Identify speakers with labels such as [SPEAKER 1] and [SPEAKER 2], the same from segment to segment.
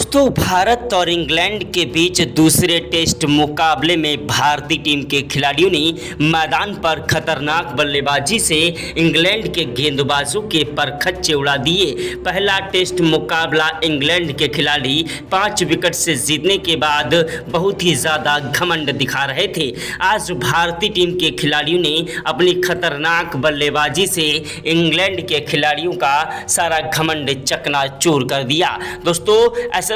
[SPEAKER 1] दोस्तों भारत और इंग्लैंड के बीच दूसरे टेस्ट मुकाबले में भारतीय टीम के खिलाड़ियों ने मैदान पर खतरनाक बल्लेबाजी से इंग्लैंड के गेंदबाजों के परखच्चे उड़ा दिए। पहला टेस्ट मुकाबला इंग्लैंड के खिलाड़ी 5 विकेट से जीतने के बाद बहुत ही ज़्यादा घमंड दिखा रहे थे। आज भारतीय टीम के खिलाड़ियों ने अपनी खतरनाक बल्लेबाजी से इंग्लैंड के खिलाड़ियों का सारा घमंड चकनाचूर कर दिया। दोस्तों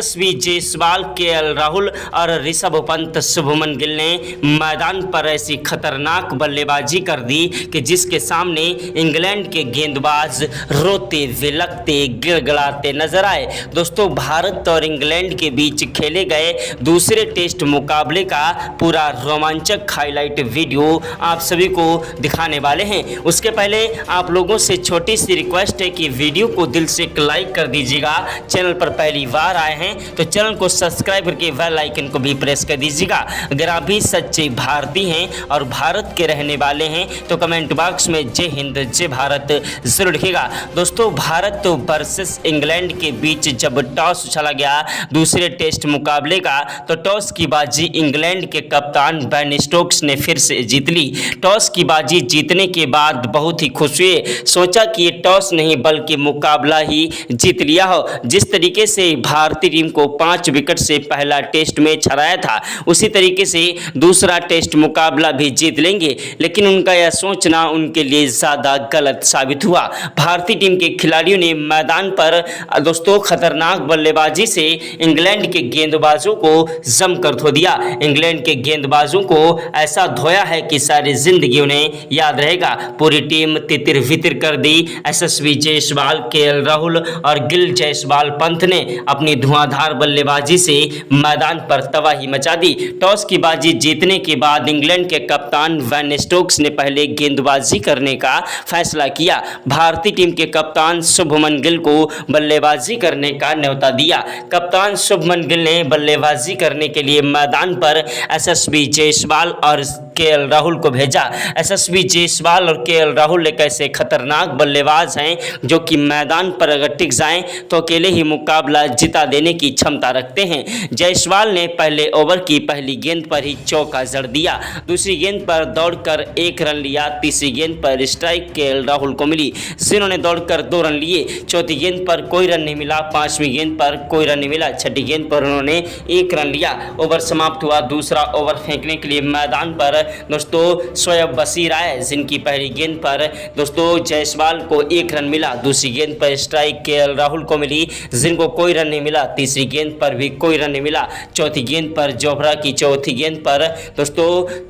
[SPEAKER 1] यशस्वी जायसवाल, केएल राहुल और ऋषभ पंत, शुभमन गिल ने मैदान पर ऐसी खतरनाक बल्लेबाजी कर दी कि जिसके सामने इंग्लैंड के गेंदबाज रोते विलखते गिड़गिड़ाते नजर आए। दोस्तों भारत और इंग्लैंड के बीच खेले गए दूसरे टेस्ट मुकाबले का पूरा रोमांचक हाईलाइट वीडियो आप सभी को दिखाने वाले हैं। उसके पहले आप लोगों से छोटी सी रिक्वेस्ट है कि वीडियो को दिल से लाइक कर दीजिएगा। चैनल पर पहली बार आए हैं तो चैनल को सब्सक्राइब करके बेल आइकन को भी प्रेस कर दीजिएगा। अगर आप भी सच्चे भारतीय हैं और भारत के रहने वाले हैं तो कमेंट बॉक्स में जय हिंद जय भारत जरूर लिखिएगा। दोस्तों भारत वर्सेस इंग्लैंड के बीच जब टॉस उछाला गया दूसरे टेस्ट मुकाबले का तो टॉस की बाजी इंग्लैंड के कप्तान बेन स्टोक्स ने फिर से जीत ली। टॉस की बाजी जीतने के बाद बहुत ही खुश हुए, सोचा कि ये टॉस नहीं बल्कि मुकाबला ही जीत लिया हो। जिस तरीके से भारतीय टीम को 5 विकेट से पहला टेस्ट मैच हराया था उसी तरीके से दूसरा टेस्ट मुकाबला भी जीत लेंगे, लेकिन उनका यह सोचना उनके लिए ज़्यादा गलत साबित हुआ। भारतीय टीम के खिलाड़ियों ने मैदान पर दोस्तों खतरनाक बल्लेबाजी से इंग्लैंड के गेंदबाजों को जमकर धो दिया। इंग्लैंड के गेंदबाजों को ऐसा धोया है कि सारी जिंदगी उन्हें याद रहेगा। पूरी टीम तितिर वितिर कर दी। यशस्वी जायसवाल, केएल राहुल और गिल जायसवाल पंत ने अपनी धुआंधार बल्लेबाजी से मैदान पर तबाही मचा दी। टॉस की बाजी जीतने के बाद इंग्लैंड के कप्तान बेन स्टोक्स ने पहले गेंदबाजी करने का फैसला किया। भारतीय टीम के कप्तान शुभमन गिल को बल्लेबाजी करने का न्योता दिया। कप्तान शुभमन गिल ने बल्लेबाजी करने के लिए मैदान पर यशस्वी जायसवाल और केएल राहुल को भेजा। यशस्वी जायसवाल और केएल राहुल एक ऐसे खतरनाक बल्लेबाज हैं जो कि मैदान पर अगर टिक जाएं तो अकेले ही मुकाबला जिता देने की क्षमता रखते हैं। जायसवाल ने पहले ओवर की पहली गेंद पर ही चौका जड़ दिया, दूसरी गेंद पर दौड़कर 1 रन लिया, तीसरी गेंद पर स्ट्राइक केएल राहुल को मिली जिन्होंने दौड़कर 2 रन लिए। चौथी गेंद पर कोई रन नहीं मिला, पांचवी गेंद पर कोई रन नहीं मिला, छठी गेंद पर उन्होंने 1 रन लिया। ओवर समाप्त हुआ। दूसरा ओवर फेंकने के लिए मैदान पर दोस्तों शोएब बशीर आए जिनकी पहली गेंद पर दोस्तों जायसवाल को 1 रन मिला, दूसरी गेंद पर स्ट्राइक केएल राहुल को मिली जिनको कोई रन नहीं मिला, तीसरी गेंद पर भी कोई रन नहीं मिला, चौथी गेंद पर जोहरा की चौथी गेंद पर दोस्तों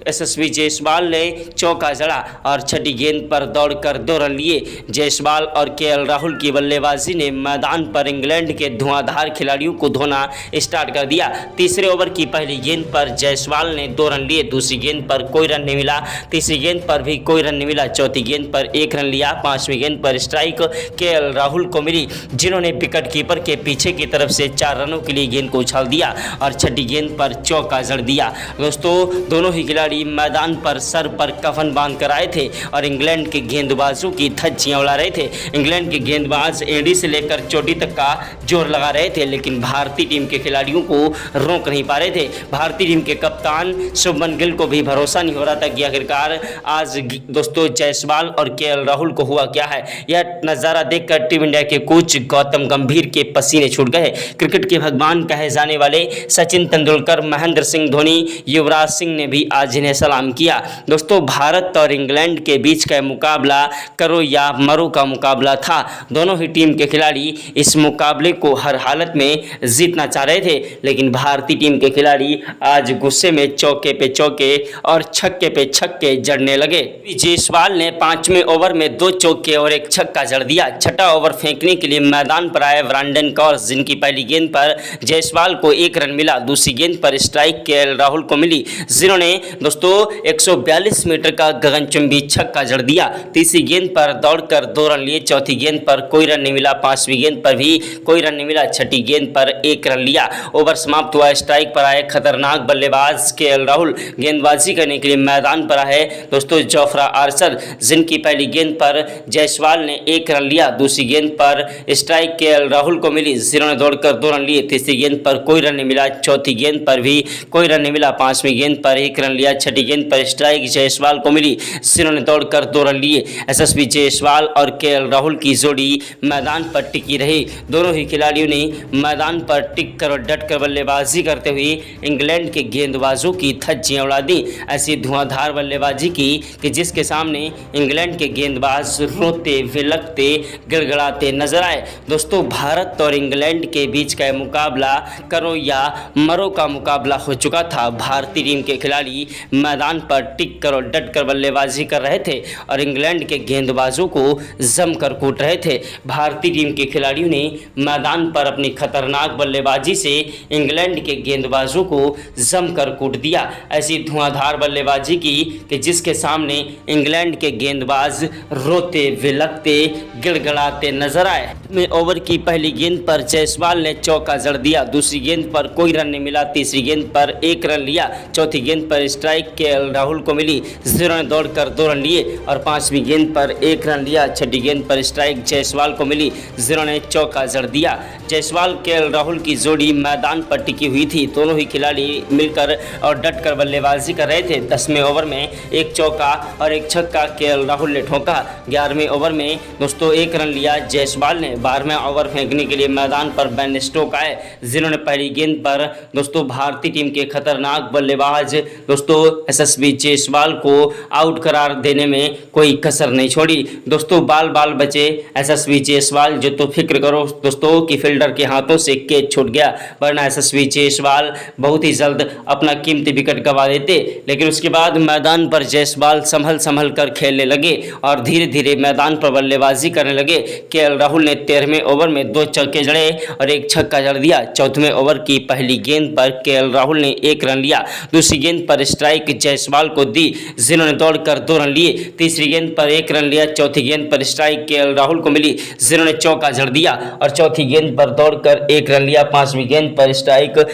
[SPEAKER 1] यशस्वी जायसवाल ने चौका जड़ा और छठी गेंद पर दौड़कर 2 रन लिए। जायसवाल और केएल राहुल की बल्लेबाजी ने मैदान पर इंग्लैंड के धुआंधार खिलाड़ियों को धोना स्टार्ट कर दिया। तीसरे ओवर की पहली गेंद पर जायसवाल ने 2 रन लिए, दूसरी गेंद पर कोई रन नहीं मिला, तीसरी गेंद पर भी कोई रन नहीं मिला, चौथी गेंद पर 1 रन लिया, पांचवी गेंद पर स्ट्राइक केएल राहुल को मिली जिन्होंने विकेट कीपर के पीछे की तरफ से 4 रनों के लिए गेंद को उछाल दिया और छठी गेंद पर चौका जड़ दिया। दोस्तों दोनों ही खिलाड़ी मैदान पर सर पर कफन बांध कर आए थे और इंग्लैंड के गेंदबाजों की धज्जियां उड़ा रहे थे। इंग्लैंड के गेंदबाज एड़ी से लेकर चोटी तक का जोर लगा रहे थे लेकिन भारतीय टीम के खिलाड़ियों को रोक नहीं पा रहे थे। भारतीय टीम के कप्तान शुभमन गिल को भी भरोसा नहीं हो रहा था कि आखिरकार आज दोस्तों जायसवाल और केएल राहुल को हुआ क्या है। यह नज़ारा देखकर टीम इंडिया के कोच गौतम गंभीर के पसीने छूट गए। क्रिकेट के भगवान कहे जाने वाले सचिन तेंदुलकर, महेंद्र सिंह धोनी, युवराज सिंह ने भी आज इन्हें सलाम किया। दोस्तों भारत और इंग्लैंड के बीच का मुकाबला करो या मरो का मुकाबला था। दोनों ही टीम के खिलाड़ी इस मुकाबले को हर हालत में जीतना चाह रहे थे लेकिन भारतीय टीम के खिलाड़ी आज गुस्से में चौके पे चौके और छक्के पे छक्के जड़ने लगे। जायसवाल ने 5वें ओवर में 2 चौके और 1 छक्का जड़ दिया। छठा ओवर फेंकने के लिए मैदान पर आए ब्रांडन कॉर्स जिनकी पहली गेंद पर जायसवाल को 1 रन मिला, दूसरी गेंद पर स्ट्राइक केएल राहुल को मिली जिन्होंने दोस्तों 142 मीटर का गगनचुंबी छक्का जड़ दिया। तीसरी गेंद पर दौड़कर 2 रन लिए, चौथी गेंद पर कोई रन नहीं मिला, पांचवी गेंद पर भी कोई रन नहीं मिला, छठी गेंद पर 1 रन लिया। ओवर समाप्त हुआ। स्ट्राइक पर आए खतरनाक बल्लेबाज केएल राहुल गेंदबाजी करने करने के लिए मैदान पर आए दोस्तों जोफ्रा आर्चर, जिनकी पहली गेंद पर जायसवाल ने 1 रन लिया। दूसरी गेंद पर स्ट्राइक केएल राहुल को मिली, जिन्होंने दौड़कर 2 रन लिए। तीसरी गेंद पर कोई रन नहीं मिला। चौथी गेंद पर भी कोई रन नहीं मिला। पांचवीं गेंद पर 1 रन लिया। छठी गेंद पर स्ट्राइक जायसवाल को मिली, जिन्होंने दौड़कर 2 रन लिए। यशस्वी जायसवाल और केएल राहुल की जोड़ी मैदान पर टिकी रही। दोनों ही खिलाड़ियों ने मैदान पर टिक कर और डट कर बल्लेबाजी करते हुए इंग्लैंड के गेंदबाजों की धज्जियां उड़ा दी। ऐसी धुआंधार बल्लेबाजी की कि जिसके सामने इंग्लैंड के गेंदबाज रोते विलकते गिड़गिड़ाते नजर आए। दोस्तों भारत और इंग्लैंड के बीच का मुकाबला करो या मरो का मुकाबला हो चुका था। भारतीय टीम के खिलाड़ी मैदान पर टिक कर और डट कर बल्लेबाजी कर रहे थे और इंग्लैंड के गेंदबाजों को जमकर कूट रहे थे। भारतीय टीम के खिलाड़ियों ने मैदान पर अपनी खतरनाक बल्लेबाजी से इंग्लैंड के गेंदबाजों को जमकर कूट दिया। ऐसी धुआंधार बल्लेबाजी की कि जिसके सामने इंग्लैंड के गेंदबाज रोते विलकते गिड़गिड़ाते नजर आए। ओवर की पहली गेंद पर जायसवाल ने चौका जड़ दिया। दूसरी गेंद पर कोई रन नहीं मिला। तीसरी गेंद पर 1 रन लिया। चौथी गेंद पर स्ट्राइक केएल राहुल को मिली, जिन्होंने दौड़कर 2 रन लिए और पांचवीं गेंद पर 1 रन लिया। छठी गेंद पर स्ट्राइक जायसवाल को मिली, जिन्होंने चौका जड़ दिया। जायसवाल केएल राहुल की जोड़ी मैदान पर टिकी हुई थी। दोनों ही खिलाड़ी मिलकर और डटकर बल्लेबाजी कर रहे थे। 10वें ओवर में 1 चौका और 1 छक्का केएल राहुल ने ठोका। 11वें ओवर में दोस्तों 1 रन लिया जायसवाल ने। 12वें ओवर फेंकने के लिए मैदान पर बेन स्टोक्स आए, जिन्होंने पहली गेंद पर दोस्तों भारतीय टीम के खतरनाक बल्लेबाज दोस्तों यशस्वी जायसवाल को आउट करार देने में कोई कसर नहीं छोड़ी। दोस्तों बाल बाल बचे यशस्वी जायसवाल, जो तो फिक्र करो दोस्तों कि फील्डर के हाथों से कैच छूट गया, वरना यशस्वी जायसवाल बहुत ही जल्द अपना कीमती विकेट गंवा देते। लेकिन उसके बाद मैदान पर जायसवाल संभल कर खेलने लगे और धीरे धीरे मैदान पर बल्लेबाजी करने लगे। केएल राहुल ने 13वें ओवर में 2 चौके जड़े और 1 छक्का जड़ दिया। 14वें ओवर की पहली गेंद पर केएल राहुल ने 1 रन लिया। दूसरी गेंद पर स्ट्राइक जायसवाल को दी, जिन्होंने दौड़कर 2 रन लिए। तीसरी गेंद पर 1 रन लिया। चौथी गेंद पर स्ट्राइक केएल राहुल को मिली, जिन्होंने चौका जड़ दिया और चौथी गेंद पर दौड़कर 1 रन लिया। पांचवीं गेंद पर स्ट्राइक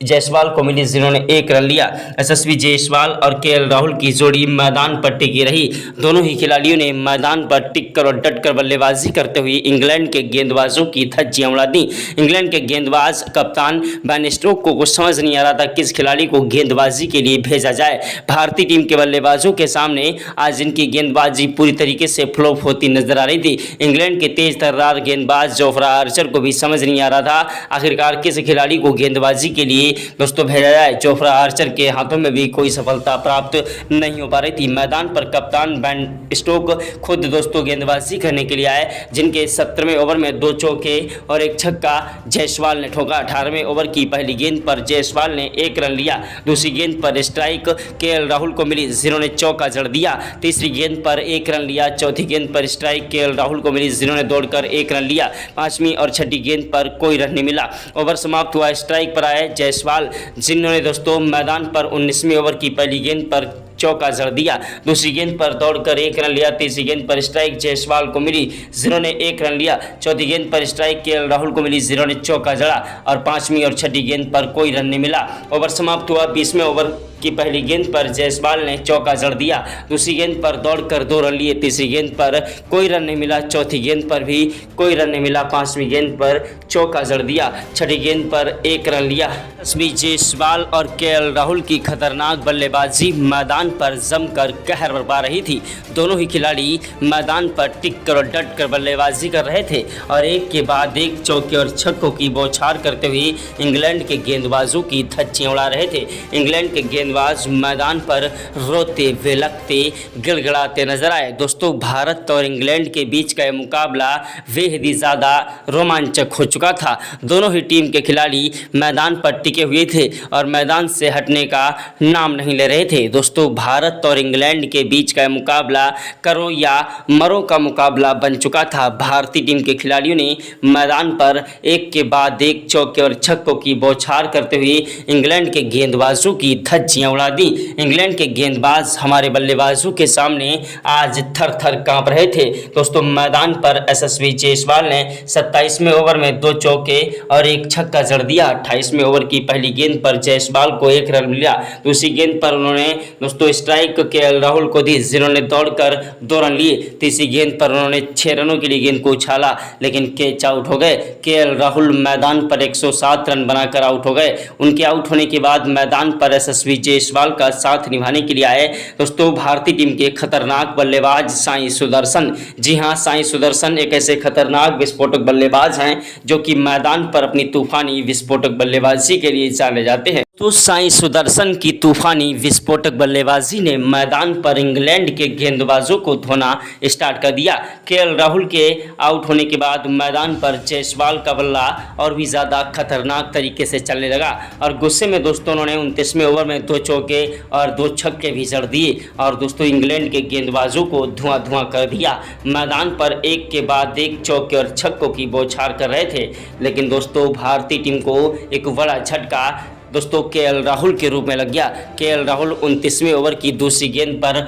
[SPEAKER 1] जायसवाल को मिली, जिन्होंने 1 रन लिया। यशस्वी जायसवाल और केएल राहुल की जोड़ी मैदान पर टिकी रही। दोनों ही खिलाड़ियों ने मैदान पर टिक कर और डट कर बल्लेबाजी करते हुए इंग्लैंड के गेंदबाजों की धज्जियां उड़ा दी। इंग्लैंड के गेंदबाज कप्तान बेन स्टोक्स को कुछ समझ नहीं आ रहा था किस खिलाड़ी को गेंदबाजी के लिए भेजा जाए। भारतीय टीम के बल्लेबाजों के सामने आज इनकी गेंदबाजी पूरी तरीके से फ्लॉप होती नजर आ रही थी। इंग्लैंड के तेज तर्रार गेंदबाज जोफ्रा आर्चर को भी समझ नहीं आ रहा था आखिरकार किस खिलाड़ी को गेंदबाजी के लिए दोस्तों भेजा जाए। जोफ्रा आर्चर के हाथों में भी कोई सफलता प्राप्त नहीं हो पा रही थी। मैदान पर कप्तान बेन स्टोक्स खुद दोस्तों गेंदबाजी करने के लिए आए, जिनके 17वें ओवर में 2 चौके और 1 छक्का जायसवाल ने ठोका। 18वें ओवर की पहली गेंद पर जायसवाल ने 1 रन लिया। दूसरी गेंद पर स्ट्राइक केएल राहुल को मिली, जिन्होंने चौका जड़ दिया। तीसरी गेंद पर 1 रन लिया। चौथी गेंद पर स्ट्राइक केएल राहुल को मिली, जिन्होंने दौड़कर 1 रन लिया। पांचवीं और छठी गेंद पर कोई रन नहीं मिला। ओवर समाप्त हुआ। स्ट्राइक पर आए जायसवाल, जिन्होंने दोस्तों मैदान पर 19वें ओवर की पहली गेंद पर चौका जड़ दिया। दूसरी गेंद पर दौड़कर 1 रन लिया। तीसरी गेंद पर स्ट्राइक जायसवाल को मिली, जिन्होंने 1 रन लिया। चौथी गेंद पर स्ट्राइक केएल राहुल को मिली, जिन्होंने चौका जड़ा और पांचवीं और छठी गेंद पर कोई रन नहीं मिला। ओवर समाप्त हुआ। 20वें ओवर की पहली गेंद पर जायसवाल ने चौका जड़ दिया। दूसरी गेंद पर दौड़कर 2 रन लिए। तीसरी गेंद पर कोई रन नहीं मिला। चौथी गेंद पर भी कोई रन नहीं मिला। पांचवीं गेंद पर चौका जड़ दिया। छठी गेंद पर 1 रन लिया। यशस्वी जायसवाल और केएल राहुल की खतरनाक बल्लेबाजी मैदान पर जमकर कहर बरपा रही थी। दोनों ही खिलाड़ी मैदान पर टिक कर और डट कर बल्लेबाजी कर रहे थे और एक के बाद एक चौके और छक्कों की बौछार करते हुए इंग्लैंड के गेंदबाजों की धज्जियां उड़ा रहे थे। इंग्लैंड के गेंदबाज मैदान पर रोते विलकते गिड़गिड़ाते नजर आए। दोस्तों भारत और इंग्लैंड के बीच का यह मुकाबला बेहद ही ज़्यादा रोमांचक हो चुका था। दोनों ही टीम के खिलाड़ी मैदान पर टिके हुए थे और मैदान से हटने का नाम नहीं ले रहे थे। दोस्तों भारत और इंग्लैंड के बीच का मुकाबला करो या मरो का मुकाबला बन चुका था। भारतीय टीम के खिलाड़ियों ने मैदान पर एक के बाद एक चौके और छक्कों की बौछार करते हुए इंग्लैंड के गेंदबाजों की धज्जियां धज्जियां उड़ा दी। इंग्लैंड के गेंदबाज हमारे बल्लेबाजों के सामने आज थर थर कांप रहे थे। दोस्तों मैदान पर यशस्वी जायसवाल ने 27वें ओवर में 2 चौके और 1 छक्का जड़ दिया। 28वें ओवर की पहली गेंद पर जायसवाल को 1 रन मिला। दूसरी गेंद पर उन्होंने दोस्तों स्ट्राइक केएल राहुल को दी, जिन्होंने दौड़कर 2 रन लिए। तीसरी गेंद पर उन्होंने 6 रनों के लिए गेंद को उछाला, लेकिन कैच आउट हो गए। केएल राहुल मैदान पर 107 रन बनाकर आउट हो गए। उनके आउट होने के बाद मैदान पर यशस्वी जायसवाल का साथ निभाने के लिए आए दोस्तों भारतीय टीम के खतरनाक बल्लेबाज साई सुदर्शन। जी हां, साई सुदर्शन एक ऐसे खतरनाक विस्फोटक बल्लेबाज हैं जो कि मैदान पर अपनी तूफानी विस्फोटक बल्लेबाजी के लिए जाने जाते हैं। तो साई सुदर्शन की तूफानी विस्फोटक बल्लेबाजी ने मैदान पर इंग्लैंड के गेंदबाजों को धोना स्टार्ट कर दिया। केएल राहुल के आउट होने के बाद मैदान पर जायसवाल का बल्ला और भी ज़्यादा खतरनाक तरीके से चलने लगा और गुस्से में दोस्तों उन्होंने 29वें ओवर में 2 चौके और 2 छक्के भी जड़ दिए और दोस्तों इंग्लैंड के गेंदबाजों को धुआं धुआं कर दिया। मैदान पर एक के बाद एक चौके और छक्कों की बौछार कर रहे थे, लेकिन दोस्तों भारतीय टीम को एक बड़ा झटका दोस्तों केएल राहुल के रूप में लग गया। केएल राहुल 29वें ओवर की दूसरी गेंद पर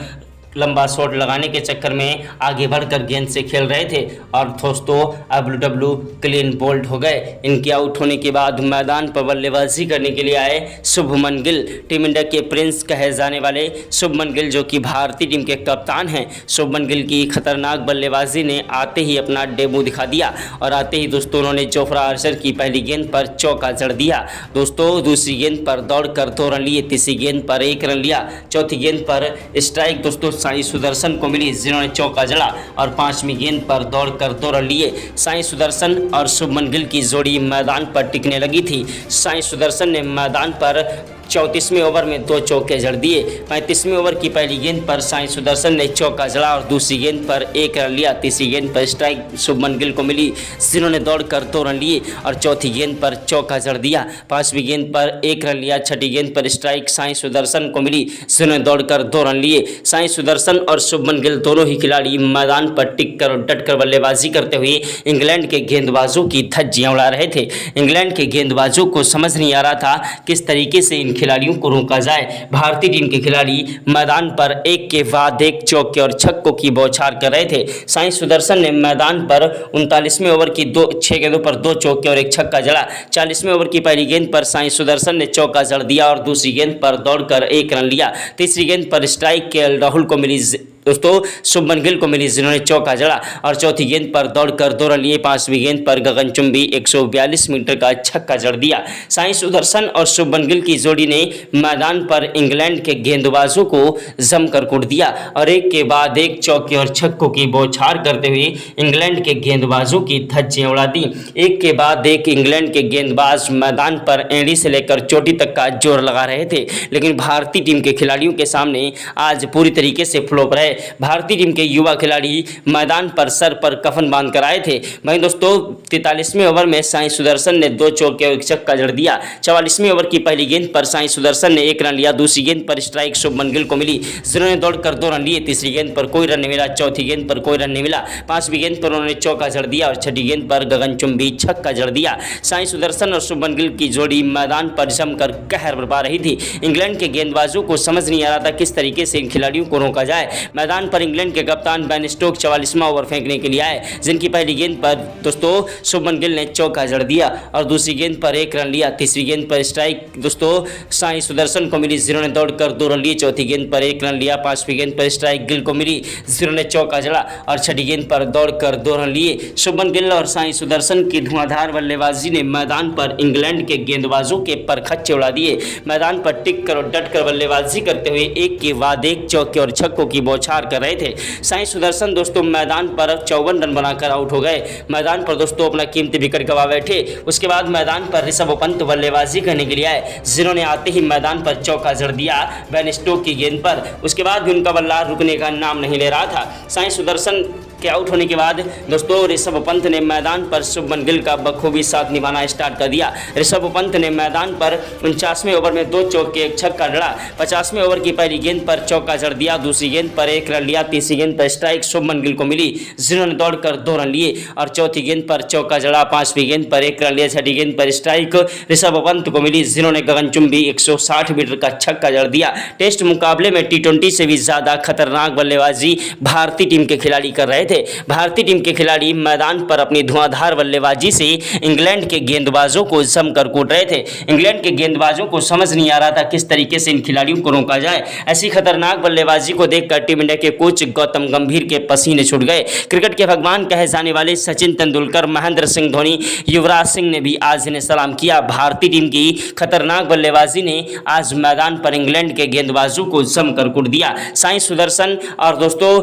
[SPEAKER 1] लंबा शॉट लगाने के चक्कर में आगे बढ़कर गेंद से खेल रहे थे और दोस्तों डब्ल्यू क्लीन बोल्ड हो गए। इनके आउट होने के बाद मैदान पर बल्लेबाजी करने के लिए आए शुभमन गिल। टीम इंडिया के प्रिंस कहे जाने वाले शुभमन गिल जो कि भारतीय टीम के कप्तान हैं, शुभमन गिल की खतरनाक बल्लेबाजी ने आते ही अपना डेब्यू दिखा दिया और आते ही दोस्तों उन्होंने जोफ्रा आर्चर की पहली गेंद पर चौका जड़ दिया। दोस्तों दूसरी गेंद पर दौड़कर 2 रन लिए, तीसरी गेंद पर 1 रन लिया, चौथी गेंद पर स्ट्राइक दोस्तों साई सुदर्शन को मिली, जिन्होंने चौका जड़ा और 5वीं गेंद पर दौड़कर 2 रन लिए। साई सुदर्शन और शुभमन गिल की जोड़ी मैदान पर टिकने लगी थी। साई सुदर्शन ने मैदान पर 34वें ओवर में 2 चौके जड़ दिए। 35वें ओवर की पहली गेंद पर साई सुदर्शन ने चौका जड़ा और दूसरी गेंद पर 1 रन लिया। तीसरी गेंद पर स्ट्राइक शुभमन गिल को मिली, जिन्होंने दौड़कर 2 रन लिए और चौथी गेंद पर चौका जड़ दिया। 5वीं गेंद पर 1 रन लिया। छठी गेंद पर स्ट्राइक साई सुदर्शन को मिली, जिन्होंने दौड़कर 2 रन लिए। साई सुदर्शन और शुभमन गिल दोनों ही खिलाड़ी मैदान पर टिककर और डटकर बल्लेबाजी करते हुए इंग्लैंड के गेंदबाजों की धज्जियां उड़ा रहे थे। इंग्लैंड के गेंदबाजों को समझ नहीं आ रहा था किस तरीके से इन खिलाड़ियों को रोका जाए। भारतीय टीम के खिलाड़ी मैदान पर एक के बाद एक चौके और छक्कों की बौछार कर रहे थे। साई सुदर्शन ने मैदान पर 39वें ओवर की 6 गेंदों पर 2 चौके और 1 छक्का जड़ा। 40वें ओवर की पहली गेंद पर साई सुदर्शन ने चौका जड़ दिया और दूसरी गेंद पर दौड़कर 1 रन लिया। तीसरी गेंद पर स्ट्राइक केएल राहुल को मिली, दोस्तों शुभमन गिल को मिली, जिन्होंने चौका जड़ा और चौथी गेंद पर दौड़कर 2 रन लिए। 5वीं गेंद पर गगनचुंबी 142 मीटर का छक्का जड़ दिया। साई सुदर्शन और शुभमन गिल की जोड़ी ने मैदान पर इंग्लैंड के गेंदबाजों को जमकर कूट दिया और एक के बाद एक चौके और छक्कों की बौछार करते हुए इंग्लैंड के गेंदबाजों की धज्जियां उड़ा दी। एक के बाद एक इंग्लैंड के गेंदबाज मैदान पर एड़ी से लेकर चोटी तक का जोर लगा रहे थे, लेकिन भारतीय टीम के खिलाड़ियों के सामने आज पूरी तरीके से फ्लॉप रहे। भारतीय टीम के युवा खिलाड़ी मैदान पर सर पर कफन बांध कर आए थे। वहीं दोस्तों 43वें ओवर में साई सुदर्शन ने 2 चौके और 1 छक्का जड़ दिया। 44वें ओवर की पहली गेंद पर साई सुदर्शन ने 1 रन लिया। दूसरी गेंद पर स्ट्राइक शुभमन गिल को मिली, जिन्होंने दौड़कर 2 रन लिए। तीसरी गेंद पर कोई रन नहीं मिला, चौथी गेंद पर कोई रन नहीं मिला। 5वीं गेंद पर उन्होंने चौका जड़ दिया और छठी गेंद पर गगनचुंबी छक्का जड़ दिया। साई सुदर्शन और शुभमन गिल की जोड़ी मैदान पर जमकर कहर बरपा रही थी। इंग्लैंड के गेंदबाजों को समझ नहीं आ रहा था किस तरीके से इन खिलाड़ियों को रोका जाए। मैदान पर इंग्लैंड के कप्तान बेन स्टोक्स 44वां ओवर फेंकने के लिए आए, जिनकी पहली गेंद पर दोस्तों शुभमन गिल ने चौका जड़ दिया और दूसरी गेंद पर 1 रन लिया। तीसरी गेंद पर स्ट्राइक दोस्तों साई सुदर्शन को मिली, जिन्होंने दौड़कर 2 रन लिए। चौथी गेंद पर 1 रन लिया। 5वीं गेंद पर स्ट्राइक गिल को मिली, जिन्होंने चौका जड़ा और छठी गेंद पर दौड़कर 2 रन लिए। शुभमन गिल और साई सुदर्शन की धुआंधार बल्लेबाजी ने मैदान पर इंग्लैंड के गेंदबाजों के परखच्चे उड़ा दिए। मैदान पर टिक कर और डट कर बल्लेबाजी करते हुए एक के बाद एक चौके और छक्कों की बौछार कर रहे थे। साई सुदर्शन दोस्तों मैदान पर 54 रन बनाकर आउट हो गए। मैदान पर दोस्तों अपना कीमती विकेट गंवा बैठे। उसके बाद मैदान पर ऋषभ पंत बल्लेबाजी करने के लिए आए, जिन्होंने आते ही मैदान पर चौका जड़ दिया बेन स्टोक्स की गेंद पर। उसके बाद भी उनका बल्ला रुकने का नाम नहीं ले रहा था। साई सुदर्शन के आउट होने के बाद दोस्तों ऋषभ पंत ने मैदान पर शुभमन गिल का बखूबी साथ निभाना स्टार्ट कर दिया। ऋषभ पंत ने मैदान पर 49वें ओवर में 2 चौके 1 छक्का जड़ा। 50वें ओवर की पहली गेंद पर चौका जड़ दिया, दूसरी गेंद पर 1 रन लिया, तीसरी गेंद पर स्ट्राइक शुभमन गिल को मिली जिन्होंने दौड़कर 2 रन लिए और चौथी गेंद पर चौका जड़ा। 5वीं गेंद पर 1 रन लिया, छठी गेंद पर स्ट्राइक ऋषभ पंत को मिली जिन्होंने गगनचुंबी 160 मीटर का छक्का जड़ दिया। टेस्ट मुकाबले में T20 से भी ज्यादा खतरनाक बल्लेबाजी भारतीय टीम के खिलाड़ी कर रहे थे। भारतीय टीम के खिलाड़ी मैदान पर अपनी धुआंधार बल्लेबाजी से इंग्लैंड के गेंदबाजों को जमकर कूट रहे थे। इंग्लैंड के गेंदबाजों को समझ नहीं आ रहा था किस तरीके से इन खिलाड़ियों को रोका जाए। ऐसी खतरनाक बल्लेबाजी को देखकर टीम इंडिया के कोच गौतम गंभीर के पसीने छूट गए। क्रिकेट के भगवान कहे जाने वाले सचिन तेंदुलकर, महेंद्र सिंह धोनी, युवराज सिंह ने भी आज इन्हें सलाम किया। भारतीय टीम की खतरनाक बल्लेबाजी ने आज मैदान पर इंग्लैंड के गेंदबाजों को जमकर कूट दिया। साई सुदर्शन और दोस्तों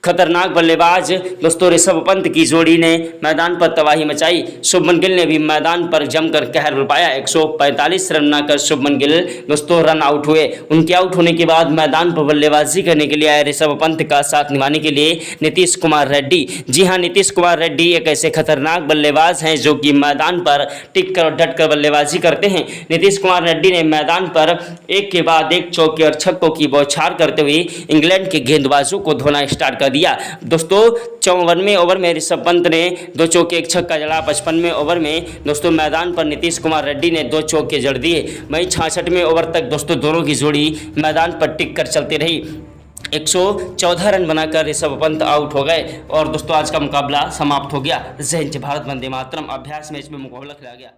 [SPEAKER 1] खतरनाक बल्लेबाज दोस्तों ऋषभ पंत की जोड़ी ने मैदान पर तबाही मचाई। शुभमन गिल ने भी मैदान पर जमकर कहर बरपाया। 145 रन बनाकर शुभमन गिल दोस्तों रन आउट हुए। उनके आउट होने के बाद मैदान पर बल्लेबाजी करने के लिए आए ऋषभ पंत का साथ निभाने के लिए नीतीश कुमार रेड्डी। जी हां, नीतीश कुमार रेड्डी एक ऐसे खतरनाक बल्लेबाज हैं जो कि मैदान पर टिक कर और डट कर बल्लेबाजी करते हैं। नीतीश कुमार रेड्डी ने मैदान पर एक के बाद एक चौके और छक्कों की बौछार करते हुए इंग्लैंड के गेंदबाजों को धोना स्टार्ट कर दिया। दोस्तों 54वें ओवर में ऋषभ पंत ने 2 चौके 1 छक्का जड़ा। 55वें ओवर में दोस्तों मैदान पर नीतीश कुमार रेड्डी ने 2 चौके जड़ दिए। वहीं 66वें ओवर तक दोस्तों दोनों की जोड़ी मैदान पर टिक कर चलती रही। 114 रन बनाकर ऋषभ पंत आउट हो गए और दोस्तों आज का मुकाबला समाप्त हो गया। जय हिंद, भारत वंदे मातरम। अभ्यास मैच में मुकाबला खेला गया।